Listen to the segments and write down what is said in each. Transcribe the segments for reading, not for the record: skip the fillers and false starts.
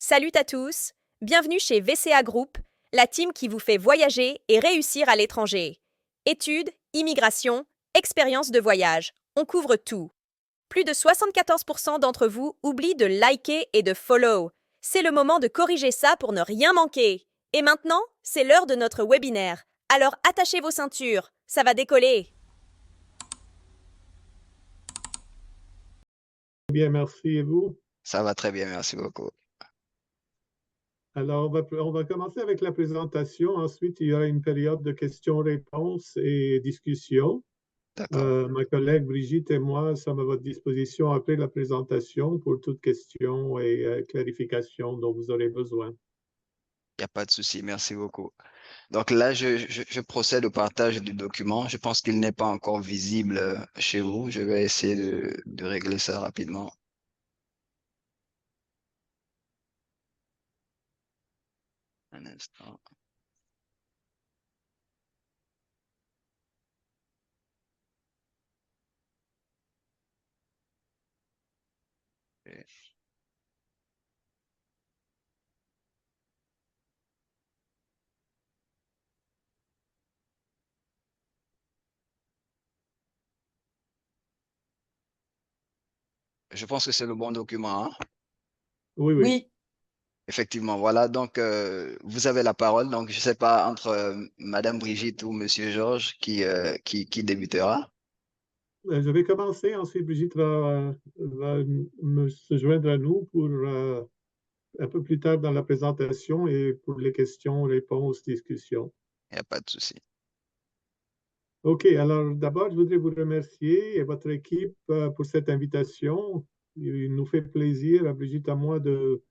Salut à tous, bienvenue chez VCA Group, la team qui vous fait voyager et réussir à l'étranger. Études, immigration, expérience de voyage, on couvre tout. Plus de 74% d'entre vous oublient de liker et de follow. C'est le moment de corriger ça pour ne rien manquer. Et maintenant, c'est l'heure de notre webinaire. Alors attachez vos ceintures, ça va décoller. Bien, merci. Et vous? Ça va très bien, merci beaucoup. Alors, on va commencer avec la présentation. Ensuite, il y aura une période de questions-réponses et discussions. D'accord. Ma collègue Brigitte et moi sommes à votre disposition après la présentation pour toute question et clarification dont vous aurez besoin. Il n'y a pas de souci, merci beaucoup. Donc là, je procède au partage du document. Je pense qu'il n'est pas encore visible chez vous. Je vais essayer de régler ça rapidement. Un instant. Ok. Je pense que c'est le bon document, hein? Oui, oui. Oui, Effectivement, voilà. Donc, vous avez la parole. Donc, je ne sais pas entre Madame Brigitte ou Monsieur Georges qui débutera. Je vais commencer. Ensuite, Brigitte va se joindre à nous pour un peu plus tard dans la présentation et pour les questions, réponses, discussions. Il n'y a pas de souci. OK, alors d'abord, je voudrais vous remercier et votre équipe pour cette invitation. Il nous fait plaisir, à Brigitte et à moi, de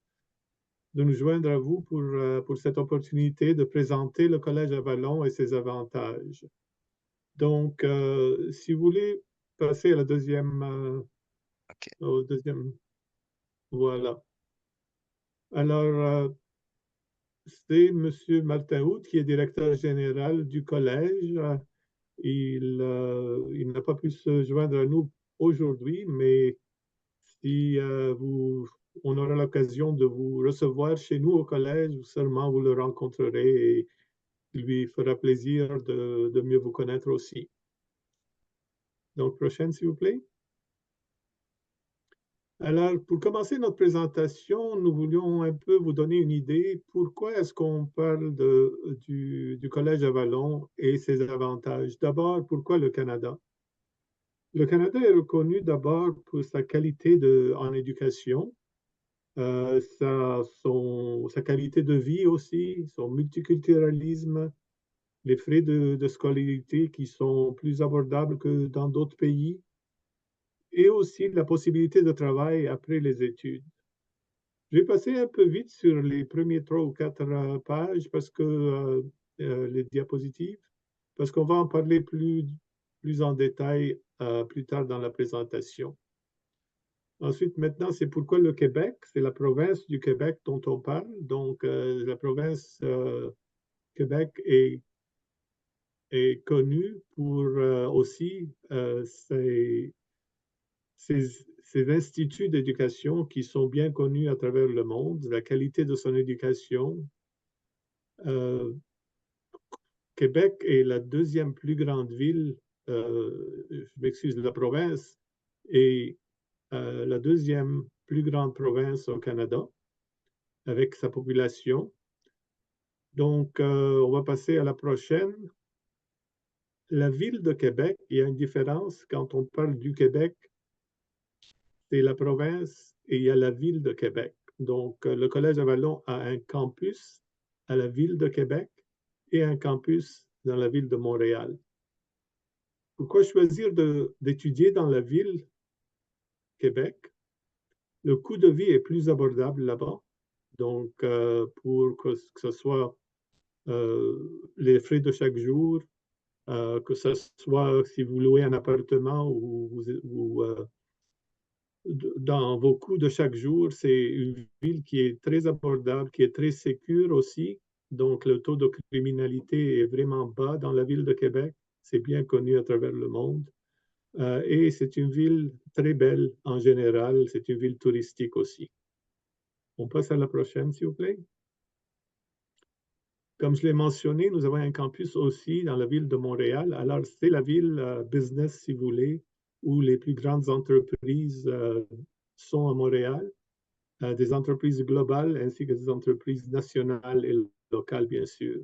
nous joindre à vous pour cette opportunité de présenter le Collège Avalon et ses avantages. Donc, si vous voulez passer à la OK. au deuxième, voilà. Alors, c'est M. Martin Hout qui est directeur général du collège. Il n'a pas pu se joindre à nous aujourd'hui, mais si on aura l'occasion de vous recevoir chez nous au collège, seulement vous le rencontrerez et il lui fera plaisir de mieux vous connaître aussi. Donc, prochaine, s'il vous plaît. Alors, pour commencer notre présentation, nous voulions un peu vous donner une idée. Pourquoi est-ce qu'on parle du Collège Avalon et ses avantages? D'abord, pourquoi le Canada? Le Canada est reconnu d'abord pour sa qualité en éducation, sa qualité de vie aussi, son multiculturalisme, les frais de scolarité qui sont plus abordables que dans d'autres pays, et aussi la possibilité de travail après les études. Je vais passer un peu vite sur les premiers 3 ou 4 pages parce que les diapositives, parce qu'on va en parler plus en détail plus tard dans la présentation. Ensuite, maintenant, c'est pourquoi le Québec, c'est la province du Québec dont on parle. Donc, la province Québec est connue pour aussi ses instituts d'éducation qui sont bien connus à travers le monde, la qualité de son éducation. Québec est la deuxième plus grande ville, je m'excuse, la province est la deuxième plus grande province au Canada avec sa population. Donc, on va passer à la prochaine. La ville de Québec, il y a une différence quand on parle du Québec, c'est la province et il y a la ville de Québec. Donc, le Collège Avalon a un campus à la ville de Québec et un campus dans la ville de Montréal. Pourquoi choisir d'étudier dans la ville Québec? Le coût de vie est plus abordable là-bas. Donc, pour que ce soit les frais de chaque jour, que ce soit si vous louez un appartement ou dans vos coûts de chaque jour, c'est une ville qui est très abordable, qui est très sécure aussi. Donc, le taux de criminalité est vraiment bas dans la ville de Québec. C'est bien connu à travers le monde. Et c'est une ville très belle en général. C'est une ville touristique aussi. On passe à la prochaine, s'il vous plaît. Comme je l'ai mentionné, nous avons un campus aussi dans la ville de Montréal. Alors, c'est la ville business, si vous voulez, où les plus grandes entreprises sont à Montréal, des entreprises globales ainsi que des entreprises nationales et locales, bien sûr.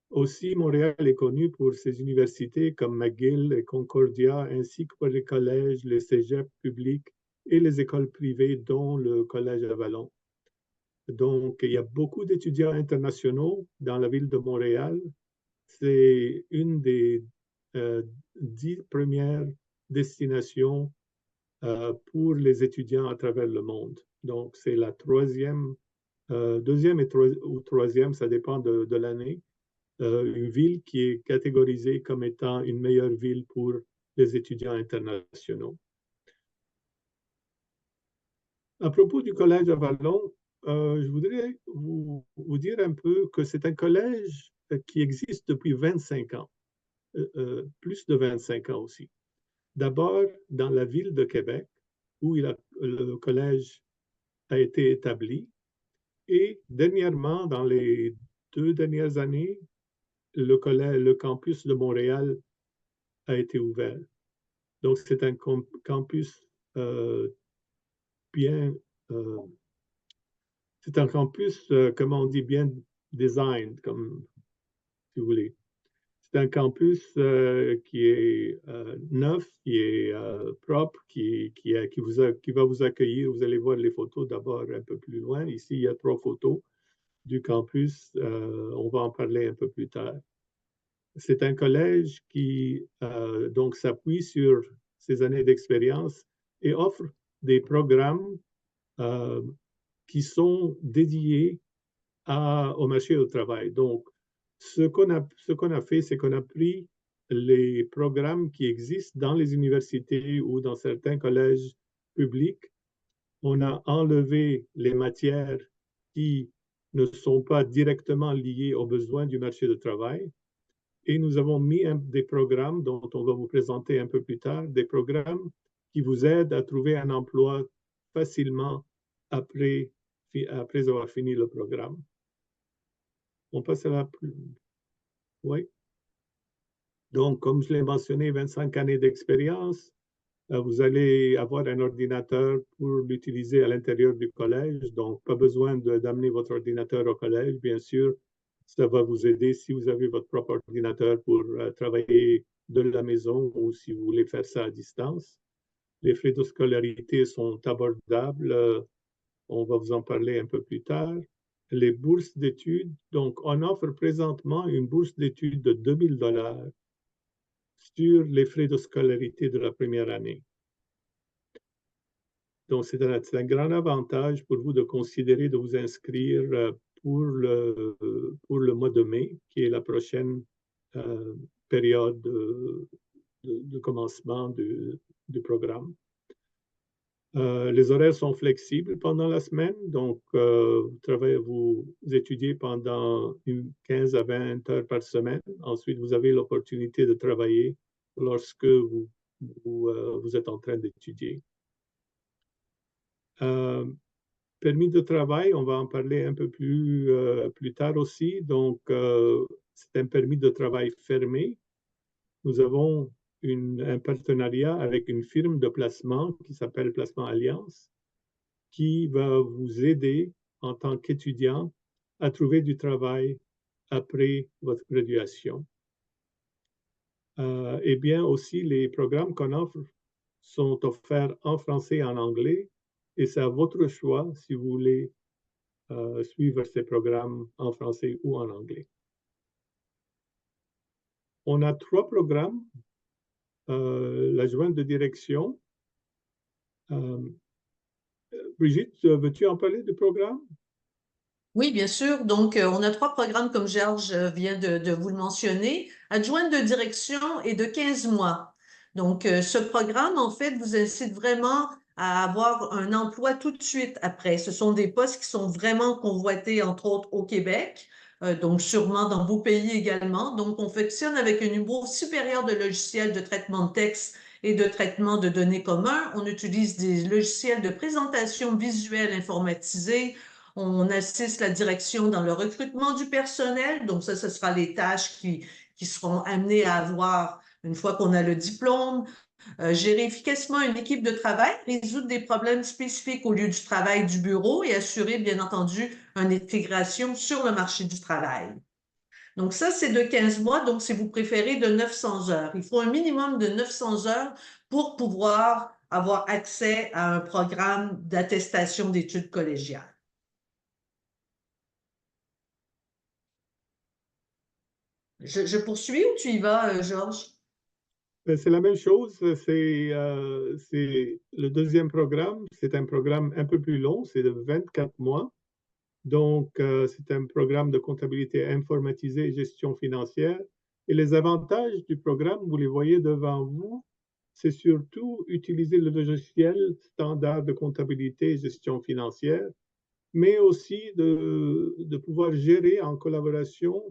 Aussi, Montréal est connu pour ses universités comme McGill et Concordia, ainsi que pour les collèges, les cégeps publics et les écoles privées, dont le Collège Avalon. Donc, il y a beaucoup d'étudiants internationaux dans la ville de Montréal. C'est une des 10 premières destinations pour les étudiants à travers le monde. Donc, c'est la deuxième ou troisième, ça dépend de l'année, une ville qui est catégorisée comme étant une meilleure ville pour les étudiants internationaux. À propos du Collège Avalon, je voudrais vous dire un peu que c'est un collège qui existe depuis 25 ans, plus de 25 ans aussi. D'abord, dans la ville de Québec, où le collège a été établi, et dernièrement, dans les 2 dernières années, le campus de Montréal a été ouvert. Donc, c'est un campus c'est un campus, comment on dit, bien design, comme si vous voulez. C'est un campus qui est neuf, qui est propre, qui va vous accueillir. Vous allez voir les photos d'abord un peu plus loin. Ici, il y a 3 photos du campus. On va en parler un peu plus tard. C'est un collège qui donc s'appuie sur ses années d'expérience et offre des programmes qui sont dédiés au marché du travail. Donc, ce qu'on a fait, c'est qu'on a pris les programmes qui existent dans les universités ou dans certains collèges publics. On a enlevé les matières qui ne sont pas directement liées aux besoins du marché du travail. Et nous avons mis des programmes dont on va vous présenter un peu plus tard, des programmes qui vous aident à trouver un emploi facilement après avoir fini le programme. On passe à la plus... Oui. Donc, comme je l'ai mentionné, 25 années d'expérience. Vous allez avoir un ordinateur pour l'utiliser à l'intérieur du collège. Donc, pas besoin d'amener votre ordinateur au collège. Bien sûr, ça va vous aider si vous avez votre propre ordinateur pour travailler de la maison ou si vous voulez faire ça à distance. Les frais de scolarité sont abordables. On va vous en parler un peu plus tard. Les bourses d'études. Donc, on offre présentement une bourse d'études de 2 000 $ sur les frais de scolarité de la première année. Donc, c'est un grand avantage pour vous de considérer de vous inscrire pour le mois de mai, qui est la prochaine période de commencement du programme. Les horaires sont flexibles pendant la semaine, donc vous étudiez pendant 15 à 20 heures par semaine. Ensuite, vous avez l'opportunité de travailler lorsque vous êtes en train d'étudier. Permis de travail, on va en parler un peu plus tard aussi. Donc, c'est un permis de travail fermé. Nous avons un partenariat avec une firme de placement qui s'appelle Placement Alliance, qui va vous aider en tant qu'étudiant à trouver du travail après votre graduation. Et bien aussi, les programmes qu'on offre sont offerts en français et en anglais, et c'est à votre choix si vous voulez suivre ces programmes en français ou en anglais. On a 3 programmes. L'adjointe de direction. Brigitte, veux-tu en parler du programme? Oui, bien sûr. Donc, on a 3 programmes, comme Georges vient de vous le mentionner. Adjointe de direction est de 15 mois. Donc, ce programme, en fait, vous incite vraiment à avoir un emploi tout de suite après. Ce sont des postes qui sont vraiment convoités, entre autres, au Québec, donc sûrement dans vos pays également. Donc, on fonctionne avec un niveau supérieur de logiciels de traitement de texte et de traitement de données communs. On utilise des logiciels de présentation visuelle informatisés. On assiste la direction dans le recrutement du personnel. Donc ça, ce sera les tâches qui seront amenées à avoir une fois qu'on a le diplôme. Gérer efficacement une équipe de travail, résoudre des problèmes spécifiques au lieu du travail du bureau et assurer, bien entendu, une intégration sur le marché du travail. Donc ça, c'est de 15 mois, donc si vous préférez, de 900 heures. Il faut un minimum de 900 heures pour pouvoir avoir accès à un programme d'attestation d'études collégiales. Je poursuis ou tu y vas, Georges? C'est la même chose, c'est le deuxième programme, c'est un programme un peu plus long, c'est de 24 mois. Donc, c'est un programme de comptabilité informatisée et gestion financière. Et les avantages du programme, vous les voyez devant vous, c'est surtout utiliser le logiciel standard de comptabilité et gestion financière, mais aussi de pouvoir gérer en collaboration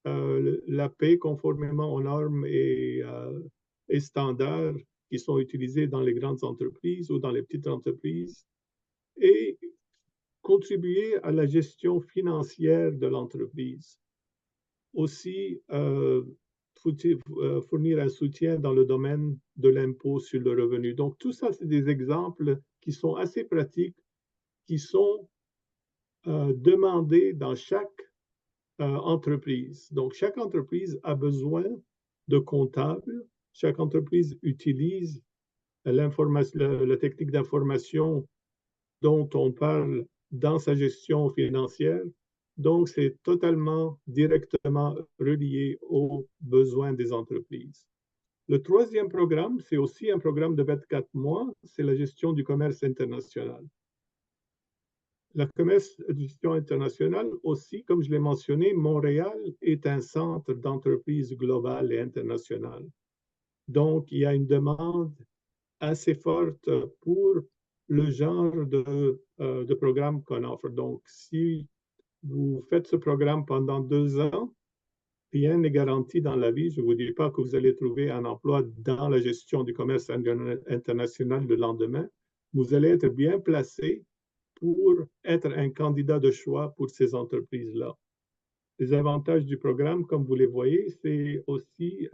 la paie conformément aux normes et standards qui sont utilisés dans les grandes entreprises ou dans les petites entreprises, et contribuer à la gestion financière de l'entreprise. Aussi, fournir un soutien dans le domaine de l'impôt sur le revenu. Donc, tout ça, c'est des exemples qui sont assez pratiques, qui sont demandés dans chaque entreprise. Donc, chaque entreprise a besoin de comptables. Chaque entreprise utilise la technique d'information dont on parle dans sa gestion financière. Donc, c'est totalement directement relié aux besoins des entreprises. Le troisième programme, c'est aussi un programme de 24 mois, c'est la gestion du commerce international. La gestion internationale aussi, comme je l'ai mentionné, Montréal est un centre d'entreprise globale et internationale. Donc, il y a une demande assez forte pour le genre de programme qu'on offre. Donc, si vous faites ce programme pendant 2 ans, rien n'est garanti dans la vie. Je ne vous dis pas que vous allez trouver un emploi dans la gestion du commerce international le lendemain. Vous allez être bien placé pour être un candidat de choix pour ces entreprises-là. Les avantages du programme, comme vous les voyez, c'est aussi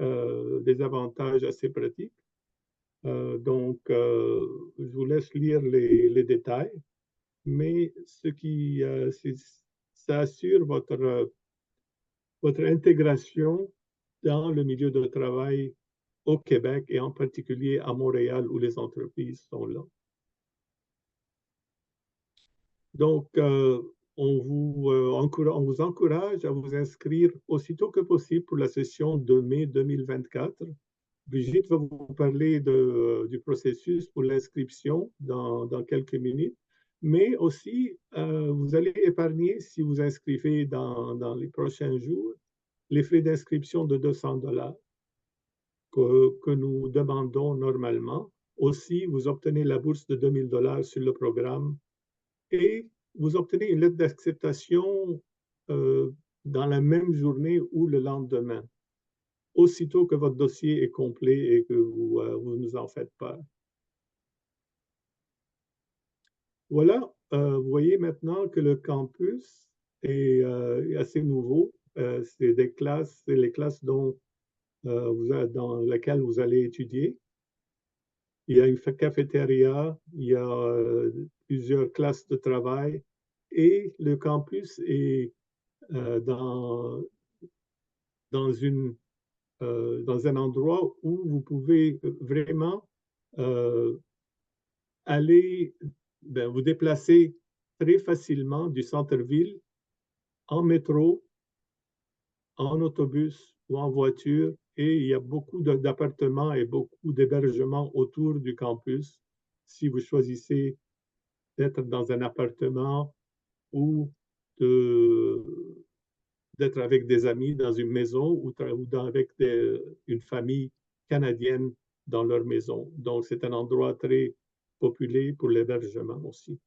des avantages assez pratiques. Donc, je vous laisse lire les détails, mais ça assure votre intégration dans le milieu de travail au Québec et en particulier à Montréal où les entreprises sont là. Donc, on vous encourage à vous inscrire aussitôt que possible pour la session de mai 2024. Brigitte va vous parler du processus pour l'inscription dans quelques minutes, mais aussi vous allez épargner, si vous inscrivez dans les prochains jours, les frais d'inscription de 200 $ que nous demandons normalement. Aussi, vous obtenez la bourse de 2000 $ sur le programme et vous obtenez une lettre d'acceptation dans la même journée ou le lendemain, aussitôt que votre dossier est complet et que vous nous en faites part. Voilà, vous voyez maintenant que le campus est assez nouveau. C'est les classes dans lesquelles vous allez étudier. Il y a une cafétéria, il y a plusieurs classes de travail et le campus est dans un endroit où vous pouvez vraiment vous déplacer très facilement du centre-ville en métro, en autobus ou en voiture. Et il y a beaucoup d'appartements et beaucoup d'hébergements autour du campus. Si vous choisissez d'être dans un appartement ou d'être avec des amis dans une maison ou avec une famille canadienne dans leur maison. Donc, c'est un endroit très populé pour l'hébergement aussi.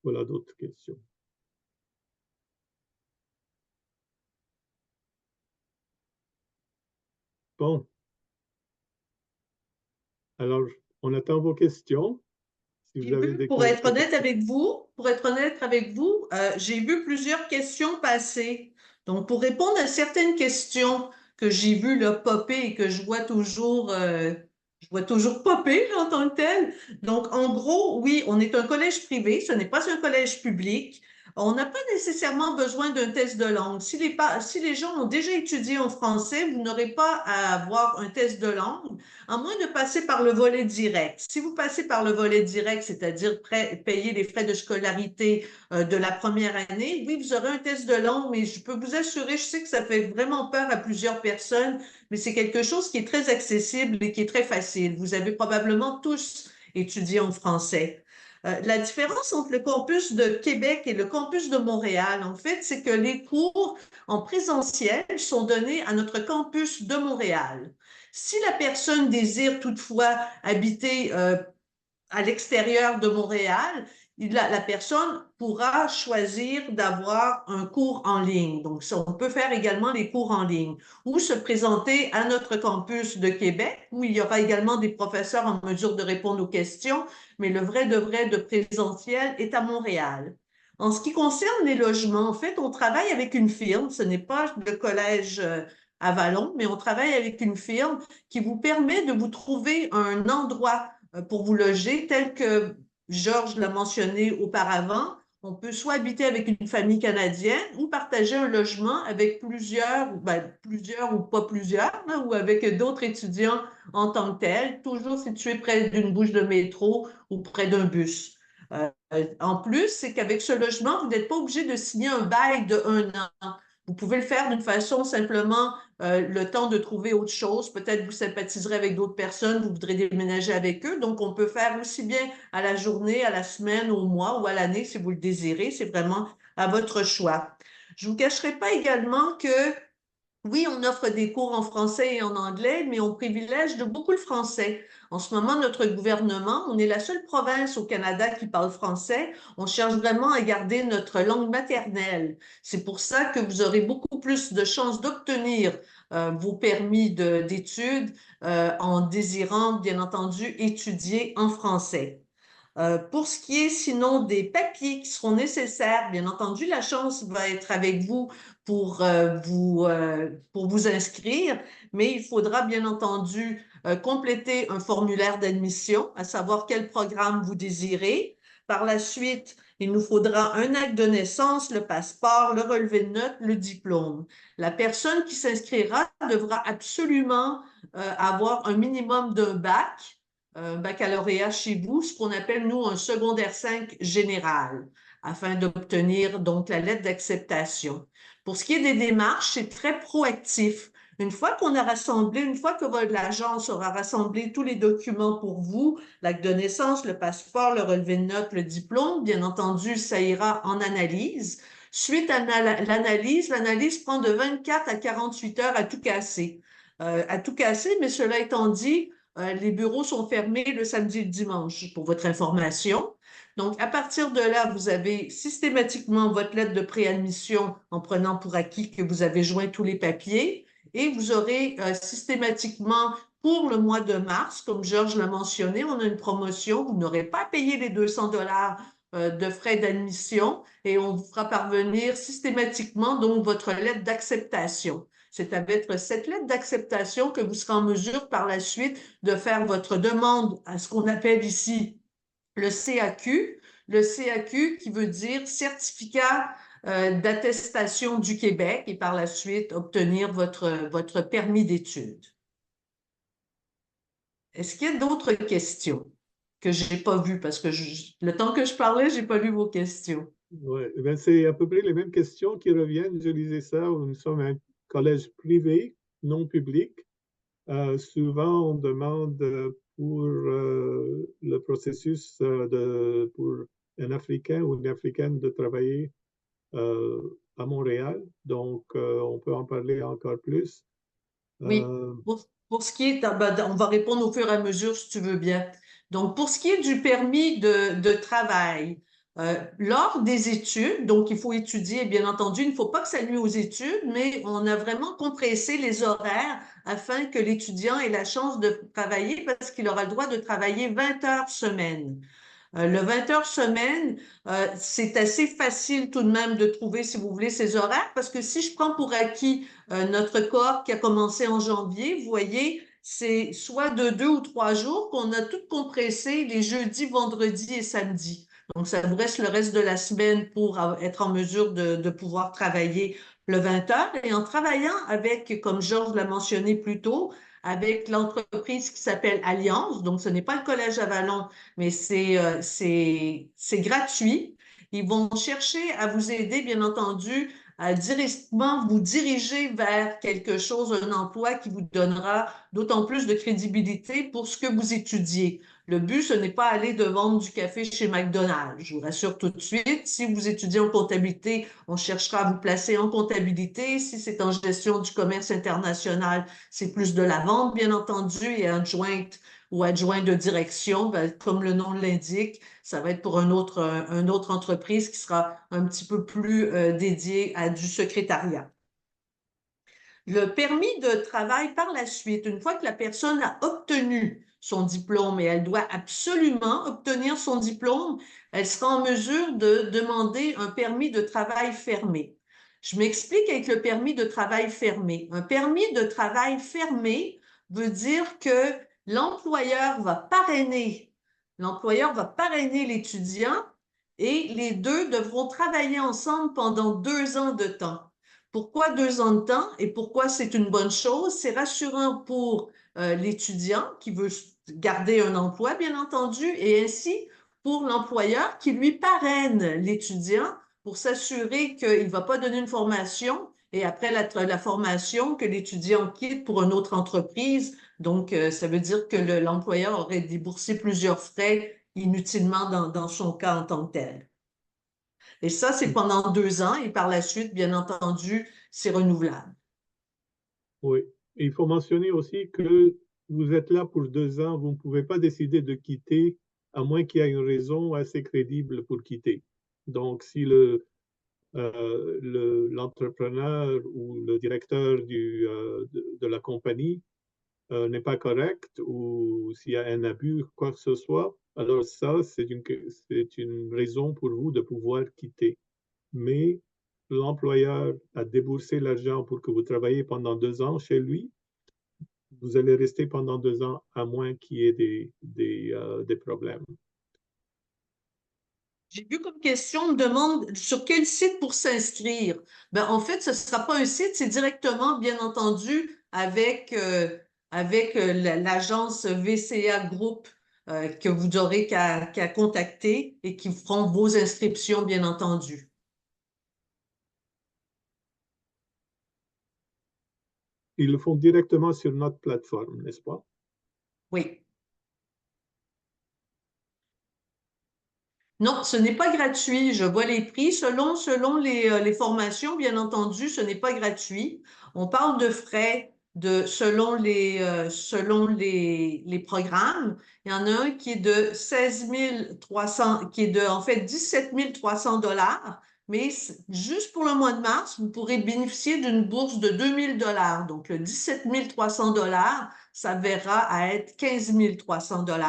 Voilà d'autres questions. Bon, Alors, on attend vos questions. Si vous avez des Pour être honnête avec vous, j'ai vu plusieurs questions passer. Donc, pour répondre à certaines questions que j'ai vues là, popper et que je vois toujours popper là, en tant que tel. Donc, en gros, oui, on est un collège privé, ce n'est pas un collège public. On n'a pas nécessairement besoin d'un test de langue. Si les gens ont déjà étudié en français, vous n'aurez pas à avoir un test de langue, à moins de passer par le volet direct. Si vous passez par le volet direct, c'est-à-dire payer les frais de scolarité de la première année, oui, vous aurez un test de langue, mais je peux vous assurer, je sais que ça fait vraiment peur à plusieurs personnes, mais c'est quelque chose qui est très accessible et qui est très facile. Vous avez probablement tous étudié en français. La différence entre le campus de Québec et le campus de Montréal, en fait, c'est que les cours en présentiel sont donnés à notre campus de Montréal. Si la personne désire toutefois habiter à l'extérieur de Montréal, la personne pourra choisir d'avoir un cours en ligne. Donc, on peut faire également les cours en ligne ou se présenter à notre campus de Québec où il y aura également des professeurs en mesure de répondre aux questions, mais le vrai de présentiel est à Montréal. En ce qui concerne les logements, en fait, on travaille avec une firme, ce n'est pas le collège Avalon, mais on travaille avec une firme qui vous permet de vous trouver un endroit pour vous loger, tel que Georges l'a mentionné auparavant. On peut soit habiter avec une famille canadienne ou partager un logement avec plusieurs ou pas plusieurs, hein, ou avec d'autres étudiants en tant que tels, toujours situés près d'une bouche de métro ou près d'un bus. En plus, c'est qu'avec ce logement, vous n'êtes pas obligé de signer un bail de 1 an. Vous pouvez le faire d'une façon simplement le temps de trouver autre chose. Peut-être vous sympathiserez avec d'autres personnes, vous voudrez déménager avec eux. Donc, on peut faire aussi bien à la journée, à la semaine, au mois ou à l'année si vous le désirez. C'est vraiment à votre choix. Je ne vous cacherai pas également que oui, on offre des cours en français et en anglais, mais on privilège de beaucoup le français. En ce moment, notre gouvernement, on est la seule province au Canada qui parle français. On cherche vraiment à garder notre langue maternelle. C'est pour ça que vous aurez beaucoup plus de chances d'obtenir vos permis d'études en désirant, bien entendu, étudier en français. Pour ce qui est sinon des papiers qui seront nécessaires, bien entendu, la chance va être avec vous pour vous inscrire, mais il faudra bien entendu compléter un formulaire d'admission, à savoir quel programme vous désirez. Par la suite, il nous faudra un acte de naissance, le passeport, le relevé de notes, le diplôme. La personne qui s'inscrira devra absolument avoir un minimum d'un bac, baccalauréat chez vous, ce qu'on appelle, nous, un secondaire 5 général, afin d'obtenir donc la lettre d'acceptation. Pour ce qui est des démarches, c'est très proactif. Une fois que l'agence aura rassemblé tous les documents pour vous, l'acte de naissance, le passeport, le relevé de notes, le diplôme, bien entendu, ça ira en analyse. Suite à l'analyse prend de 24 à 48 heures à tout casser. Mais cela étant dit, les bureaux sont fermés le samedi et le dimanche, pour votre information. Donc, à partir de là, vous avez systématiquement votre lettre de préadmission en prenant pour acquis que vous avez joint tous les papiers et vous aurez systématiquement pour le mois de mars, comme Georges l'a mentionné, on a une promotion, vous n'aurez pas payé les 200 $ de frais d'admission et on vous fera parvenir systématiquement donc votre lettre d'acceptation. C'est avec cette lettre d'acceptation que vous serez en mesure par la suite de faire votre demande à ce qu'on appelle ici le CAQ. Le CAQ qui veut dire certificat d'attestation du Québec et par la suite obtenir votre permis d'études. Est-ce qu'il y a d'autres questions que je n'ai pas vues parce que le temps que je parlais, je n'ai pas lu vos questions. Oui, ben c'est à peu près les mêmes questions qui reviennent. Je lisais ça, nous sommes un collège privé, non public. Souvent, on demande pour le processus pour un Africain ou une Africaine de travailler à Montréal. Donc, on peut en parler encore plus. Oui, pour ce qui est, on va répondre au fur et à mesure si tu veux bien. Donc, pour ce qui est du permis de travail, Lors des études, donc il faut étudier, bien entendu, il ne faut pas que ça nuise aux études, mais on a vraiment compressé les horaires afin que l'étudiant ait la chance de travailler parce qu'il aura le droit de travailler 20 heures semaine. Le 20 heures semaine, c'est assez facile tout de même de trouver, si vous voulez, ces horaires, parce que si je prends pour acquis notre cohorte qui a commencé en janvier, vous voyez, c'est soit de 2 ou 3 jours qu'on a tout compressé les jeudis, vendredis et samedis. Donc, ça vous reste le reste de la semaine pour être en mesure de pouvoir travailler le 20 heures. Et en travaillant avec, comme Georges l'a mentionné plus tôt, avec l'entreprise qui s'appelle Alliance, donc ce n'est pas le Collège Avalon, mais c'est gratuit. Ils vont chercher à vous aider, bien entendu, à directement vous diriger vers quelque chose, un emploi qui vous donnera d'autant plus de crédibilité pour ce que vous étudiez. Le but, ce n'est pas aller de vendre du café chez McDonald's. Je vous rassure tout de suite, si vous étudiez en comptabilité, on cherchera à vous placer en comptabilité. Si c'est en gestion du commerce international, c'est plus de la vente, bien entendu, et adjointe ou adjoint de direction, ben, comme le nom l'indique, ça va être pour une autre entreprise qui sera un petit peu plus dédiée à du secrétariat. Le permis de travail par la suite, une fois que la personne a obtenu son diplôme et elle doit absolument obtenir son diplôme, elle sera en mesure de demander un permis de travail fermé. Je m'explique avec le permis de travail fermé. Un permis de travail fermé veut dire que l'employeur va parrainer l'étudiant et les deux devront travailler ensemble pendant 2 ans de temps. Pourquoi 2 ans de temps et pourquoi c'est une bonne chose? C'est rassurant pour l'étudiant qui veut garder un emploi, bien entendu, et ainsi pour l'employeur qui lui parraine l'étudiant pour s'assurer qu'il ne va pas donner une formation et après la formation que l'étudiant quitte pour une autre entreprise. Donc, ça veut dire que l'employeur aurait déboursé plusieurs frais inutilement dans son cas en tant que tel. Et ça, c'est pendant 2 ans et par la suite, bien entendu, c'est renouvelable. Oui. Et il faut mentionner aussi que vous êtes là pour 2 ans, vous ne pouvez pas décider de quitter à moins qu'il y ait une raison assez crédible pour quitter. Donc, si l'entrepreneur ou le directeur de la compagnie n'est pas correct ou s'il y a un abus, quoi que ce soit, alors ça, c'est une raison pour vous de pouvoir quitter. Mais l'employeur a déboursé l'argent pour que vous travailliez pendant 2 ans chez lui, vous allez rester pendant 2 ans à moins qu'il y ait des problèmes. J'ai vu comme question, on me demande sur quel site pour s'inscrire. Ben, en fait, ce ne sera pas un site, c'est directement, bien entendu, avec l'agence VCA Group que vous n'aurez qu'à contacter et qui feront vos inscriptions, bien entendu. Ils le font directement sur notre plateforme, n'est-ce pas? Oui. Non, ce n'est pas gratuit. Je vois les prix. Selon les formations, bien entendu, ce n'est pas gratuit. On parle de frais selon les programmes. Il y en a un qui est de 16 300, qui est de, en fait, 17 300 $. Mais juste pour le mois de mars, vous pourrez bénéficier d'une bourse de 2 000 $. Donc, le 17 300 $, ça verra à être 15 300 $.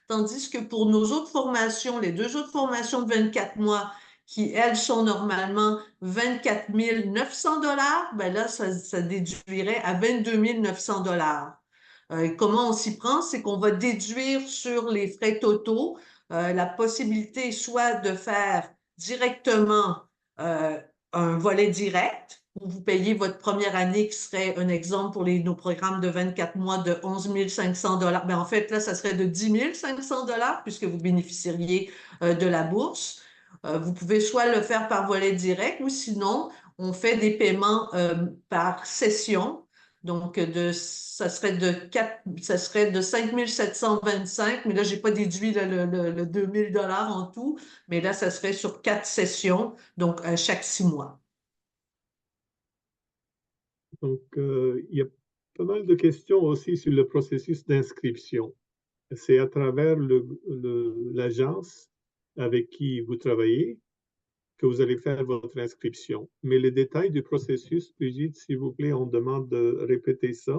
Tandis que pour nos autres formations, les 2 autres formations de 24 mois, qui, elles, sont normalement 24 900 $, ben là, ça déduirait à 22 900 $. Comment on s'y prend? C'est qu'on va déduire sur les frais totaux la possibilité soit de faire directement un volet direct, où vous payez votre première année, qui serait un exemple pour nos programmes de 24 mois de 11 500 $. Ben, en fait, là, ça serait de 10 500 $, puisque vous bénéficieriez de la bourse. Vous pouvez soit le faire par volet direct ou sinon, on fait des paiements par session. Donc, ça serait de 5 725, mais là, je n'ai pas déduit le 2 000 $ en tout, mais là, ça serait sur 4 sessions, donc chaque 6 mois. Donc, il y a pas mal de questions aussi sur le processus d'inscription. C'est à travers l'agence avec qui vous travaillez que vous allez faire votre inscription. Mais les détails du processus, Brigitte, s'il vous plaît, on demande de répéter ça.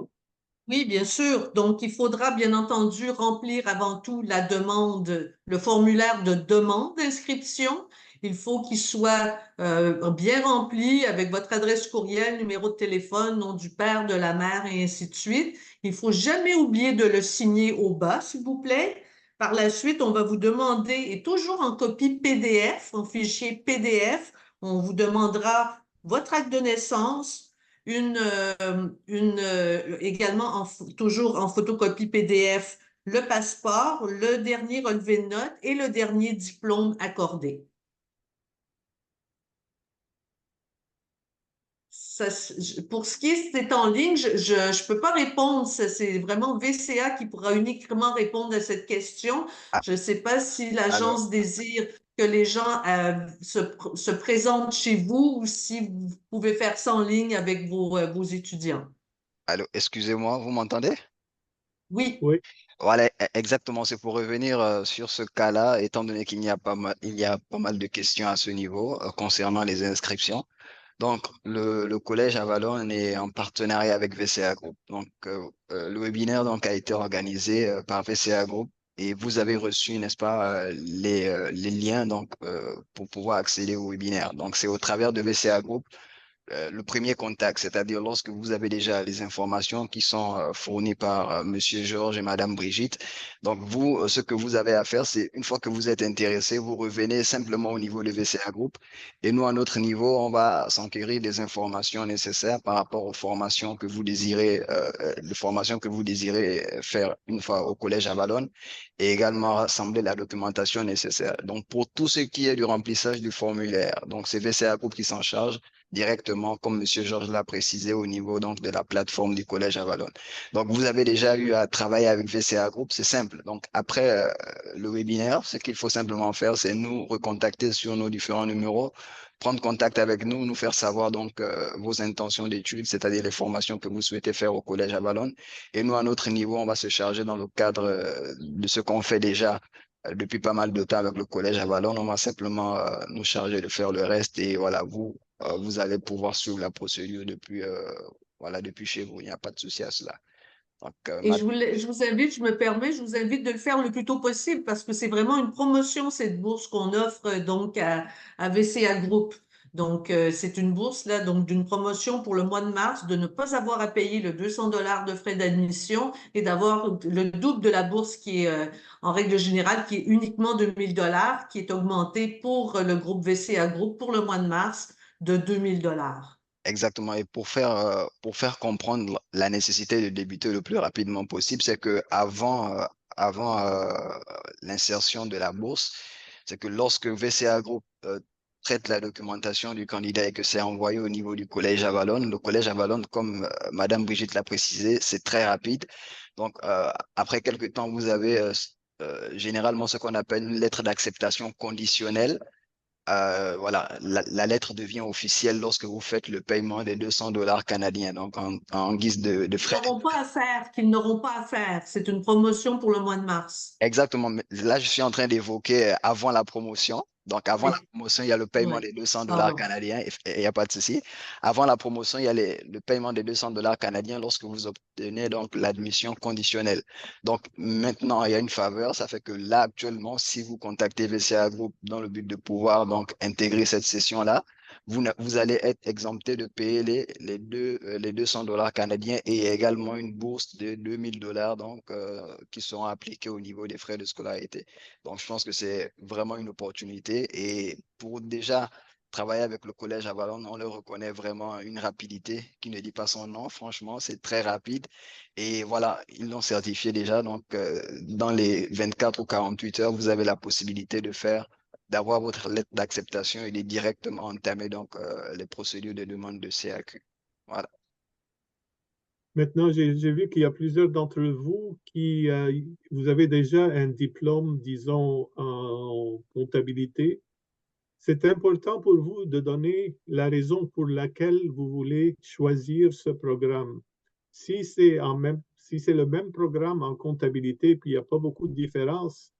Oui, bien sûr. Donc, il faudra bien entendu remplir avant tout la demande, le formulaire de demande d'inscription. Il faut qu'il soit bien rempli avec votre adresse courriel, numéro de téléphone, nom du père, de la mère et ainsi de suite. Il faut jamais oublier de le signer au bas, s'il vous plaît. Par la suite, on va vous demander, et toujours en copie PDF, en fichier PDF, on vous demandera votre acte de naissance, également toujours en photocopie PDF, le passeport, le dernier relevé de notes et le dernier diplôme accordé. Pour ce qui est c'est en ligne, je peux pas répondre. C'est vraiment VCA qui pourra uniquement répondre à cette question. Ah, Je ne sais pas si alors, l'agence désire que les gens se présentent chez vous ou si vous pouvez faire ça en ligne avec vos étudiants. excusez-moi, vous m'entendez? Oui. Oui, Voilà, exactement. C'est pour revenir sur ce cas-là, étant donné qu'il y a il y a pas mal de questions à ce niveau concernant les inscriptions. Donc, le collège Avalon est en partenariat avec VCA Group. Donc, le webinaire donc, a été organisé par VCA Group et vous avez reçu, n'est-ce pas, les liens donc, pour pouvoir accéder au webinaire. Donc, c'est au travers de VCA Group le premier contact, c'est-à-dire lorsque vous avez déjà les informations qui sont fournies par Monsieur Georges et Madame Brigitte. Donc, vous, ce que vous avez à faire, c'est une fois que vous êtes intéressé, vous revenez simplement au niveau de VCA Group et nous, à notre niveau, on va s'enquérir des informations nécessaires par rapport aux formations que vous désirez, les formations que vous désirez faire une fois au Collège Avalon et également rassembler la documentation nécessaire. Donc, pour tout ce qui est du remplissage du formulaire, donc c'est VCA Group qui s'en charge directement, comme Monsieur Georges l'a précisé, au niveau donc de la plateforme du Collège Avalon. Donc, vous avez déjà eu à travailler avec VCA Group, c'est simple. Donc, après le webinaire, ce qu'il faut simplement faire, c'est nous recontacter sur nos différents numéros, prendre contact avec nous, nous faire savoir donc vos intentions d'études, c'est-à-dire les formations que vous souhaitez faire au Collège Avalon. Et nous, à notre niveau, on va se charger dans le cadre de ce qu'on fait déjà depuis pas mal de temps avec le Collège Avalon. On va simplement nous charger de faire le reste et voilà, vous allez pouvoir suivre la procédure depuis, voilà, depuis chez vous. Il n'y a pas de souci à cela. Donc, Et je vous invite, je me permets, je vous invite de le faire le plus tôt possible parce que c'est vraiment une promotion, cette bourse qu'on offre donc à VCA Group. Donc, c'est une bourse là, donc d'une promotion pour le mois de mars, de ne pas avoir à payer le 200 $ de frais d'admission et d'avoir le double de la bourse qui est, en règle générale, qui est uniquement de 1 000 $, qui est augmenté pour le groupe VCA Group pour le mois de mars de 2 000 $. exactement. Et pour faire comprendre la nécessité de débuter le plus rapidement possible, c'est que avant l'insertion de la bourse, c'est que lorsque VCA Group traite la documentation du candidat et que c'est envoyé au niveau du Collège Avalon, le Collège Avalon, comme Madame Brigitte l'a précisé, c'est très rapide. Donc, après quelques temps, vous avez généralement ce qu'on appelle une lettre d'acceptation conditionnelle. Voilà, la lettre devient officielle lorsque vous faites le paiement des 200 $ canadiens, donc en guise de Qu'ils frais. n'auront pas à faire, qu'ils n'auront pas à faire. C'est une promotion pour le mois de mars. Exactement. Mais là, je suis en train d'évoquer avant la promotion. Donc, avant la Oui, promotion, il y a le paiement oui, des 200 $ pardon. canadiens et il n'y a pas de souci. Avant la promotion, il y a le paiement des 200 $ canadiens lorsque vous obtenez donc l'admission conditionnelle. Donc, maintenant, il y a une faveur. Ça fait que là, actuellement, si vous contactez VCA Group dans le but de pouvoir donc intégrer cette session-là, vous allez être exempté de payer les 200 $ canadiens et également une bourse de 2 000 $ donc, qui seront appliqués au niveau des frais de scolarité. Donc, je pense que c'est vraiment une opportunité et pour déjà travailler avec le Collège Avalon, on leur reconnaît vraiment une rapidité qui ne dit pas son nom. Franchement, c'est très rapide et voilà, ils l'ont certifié déjà. Donc, dans les 24 ou 48 heures, vous avez la possibilité d'avoir votre lettre d'acceptation et de directement entamer donc les procédures de demande de CAQ. Voilà. maintenant, j'ai vu qu'il y a plusieurs d'entre vous qui, vous avez déjà un diplôme, disons, en comptabilité. C'est important pour vous de donner la raison pour laquelle vous voulez choisir ce programme. Si c'est le même programme en comptabilité, puis il n'y a pas beaucoup de différence,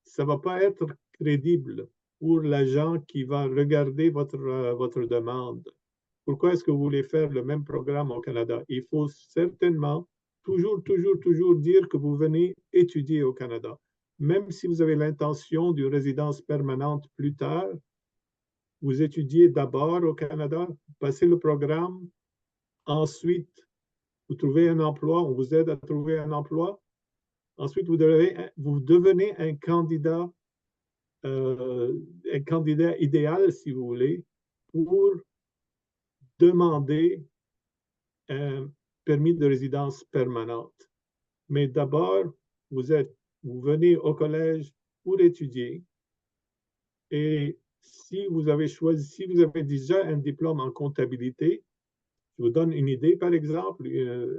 ça ne va pas être crédible pour l'agent qui va regarder votre demande. Pourquoi est-ce que vous voulez faire le même programme au Canada? Il faut certainement toujours dire que vous venez étudier au Canada. Même si vous avez l'intention d'une résidence permanente plus tard, vous étudiez d'abord au Canada, passez le programme, ensuite vous trouvez un emploi, on vous aide à trouver un emploi, ensuite vous devenez un candidat idéal, si vous voulez, pour demander un permis de résidence permanente. Mais d'abord, vous venez au collège pour étudier. Et si vous avez déjà un diplôme en comptabilité, je vous donne une idée, par exemple,